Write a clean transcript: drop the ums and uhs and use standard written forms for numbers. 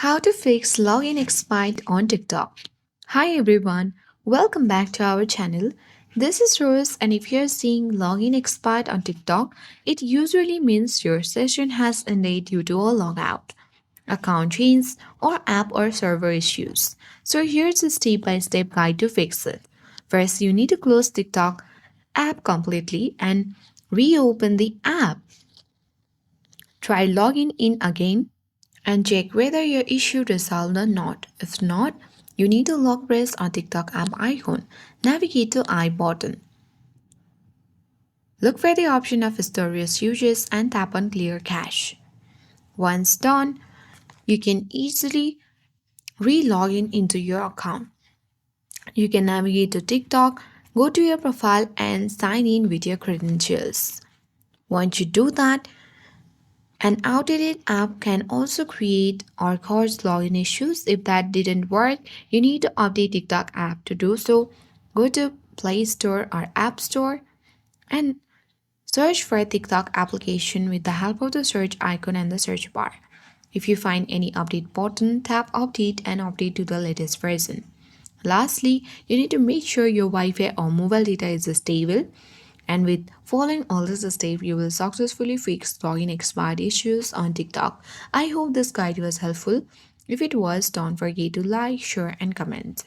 How to fix login expired on TikTok. Hi everyone, welcome back to our channel. This is Rose, and if you're seeing login expired on TikTok, it usually means your session has ended due to a logout, account change, or app or server issues. So here's a step-by-step guide to fix it. First, you need to close TikTok app completely and reopen the app. Try logging in again and check whether your issue resolved or not. If not, you need to lock press on TikTok app icon. Navigate to I button. Look for the option of storage uses and tap on clear cache. Once done, you can easily re-log in into your account. You can navigate to TikTok, go to your profile and sign in with your credentials. Once you do that, an outdated app can also create or cause login issues. If that didn't work, you need to update TikTok app. To do so, go to Play Store or App Store and search for a TikTok application with the help of the search icon and the search bar. If you find any update button, tap update and update to the latest version. Lastly, you need to make sure your Wi-Fi or mobile data is stable. And with following all this steps, you will successfully fix login expired issues on TikTok. I hope this guide was helpful. If it was, don't forget to like, share, and comment.